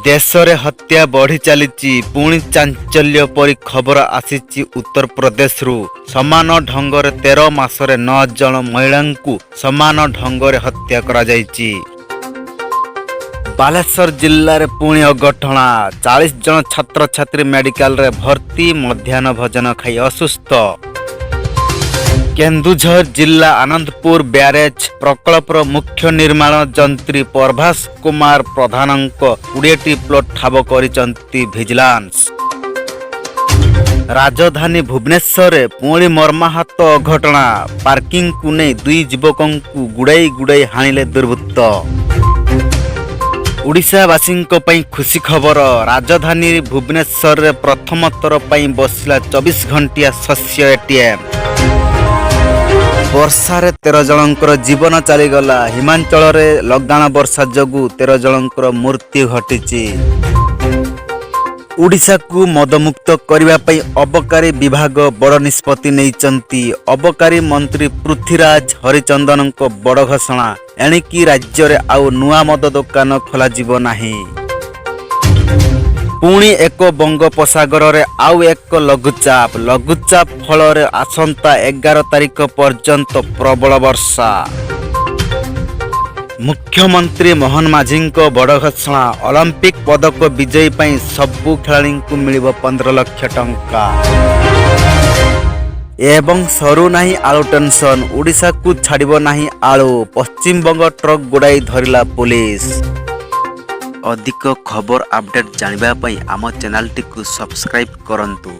ଦେଶରେ ହତ୍ୟା ବଢ଼ି ଚାଲିଛି। ପୁଣି ଚାଞ୍ଚଲ୍ୟ ପରି ଖବର ଆସିଛି ଉତ୍ତରପ୍ରଦେଶରୁ। ସମାନ ଢଙ୍ଗରେ 13 ମାସରେ 9 ଜଣ ମହିଳାଙ୍କୁ ସମାନ ଢଙ୍ଗରେ ହତ୍ୟା କରାଯାଇଛି। ବାଲେଶ୍ୱର ଜିଲ୍ଲାରେ ପୁଣି ଅଘଟଣା। 40 ଜଣ ଛାତ୍ରଛାତ୍ରୀ ମେଡିକାଲରେ ଭର୍ତ୍ତି, ମଧ୍ୟାହ୍ନ ଭୋଜନ ଖାଇ ଅସୁସ୍ଥ। କେନ୍ଦୁଝର ଜିଲ୍ଲା ଆନନ୍ଦପୁର ବ୍ୟାରେଜ ପ୍ରକଳ୍ପର ମୁଖ୍ୟ ନିର୍ମାଣ ଯନ୍ତ୍ରୀ ପ୍ରଭାସ କୁମାର ପ୍ରଧାନଙ୍କ 20ଟି ପ୍ଲଟ ଠାବ କରିଛନ୍ତି ଭିଜିଲାନ୍ସ। ରାଜଧାନୀ ଭୁବନେଶ୍ୱରରେ ପୁଣି ମର୍ମାହତ ଅଘଟଣା। ପାର୍କିଂକୁ ନେଇ 2 ଯୁବକଙ୍କୁ ଗୁଡ଼ାଇ ହାଣିଲେ ଦୁର୍ବୃତ୍ତ। ଓଡ଼ିଶାବାସୀଙ୍କ ପାଇଁ ଖୁସି ଖବର। ରାଜଧାନୀ ଭୁବନେଶ୍ୱରରେ ପ୍ରଥମ ଥର ପାଇଁ ବସିଲା 24 ଘଣ୍ଟିଆ ଶସ୍ୟ ଏଟିଏମ୍। ବର୍ଷାରେ 13 ଜଣଙ୍କର ଜୀବନ ଚାଲିଗଲା। ହିମାଞ୍ଚଳରେ ଲଗାଣ ବର୍ଷା ଯୋଗୁଁ 13 ଜଣଙ୍କର ମୃତ୍ୟୁ ଘଟିଛି। ଓଡ଼ିଶାକୁ ମଦମୁକ୍ତ କରିବା ପାଇଁ ଅବକାରୀ ବିଭାଗ ବଡ଼ ନିଷ୍ପତ୍ତି ନେଇଛନ୍ତି। ଅବକାରୀ ମନ୍ତ୍ରୀ ପୃଥ୍ୱୀରାଜ ହରିଚନ୍ଦନଙ୍କ ବଡ଼ ଘୋଷଣା। ଏଣିକି ରାଜ୍ୟରେ ଆଉ ନୂଆ ମଦ ଦୋକାନ ଖୋଲାଯିବ ନାହିଁ। ପୁଣି ଏକ ବଙ୍ଗୋପସାଗରରେ ଆଉ ଏକ ଲଘୁଚାପ ଫଳରେ ଆସନ୍ତା 11 ତାରିଖ ପର୍ଯ୍ୟନ୍ତ ପ୍ରବଳ ବର୍ଷା। ମୁଖ୍ୟମନ୍ତ୍ରୀ ମୋହନ ମାଝୀଙ୍କ ବଡ଼ ଘୋଷଣା। ଅଲିମ୍ପିକ ପଦକ ବିଜୟୀ ପାଇଁ ସବୁ ଖେଳାଳିଙ୍କୁ ମିଳିବ 15 ଲକ୍ଷ ଟଙ୍କା। ଏବଂ ସରୁ ନାହିଁ ଆଳୁ ଟେନସନ। ଓଡ଼ିଶାକୁ ଛାଡ଼ିବ ନାହିଁ ଆଳୁ। ପଶ୍ଚିମବଙ୍ଗ ଟ୍ରକ୍ ଗୁଡ଼ାଇ ଧରିଲା ପୁଲିସ। ଅଧିକ ଖବର ଆପଡେଟ୍ ଜାଣିବା ପାଇଁ ଆମ ଚ୍ୟାନେଲଟିକୁ ସବସ୍କ୍ରାଇବ୍ କରନ୍ତୁ।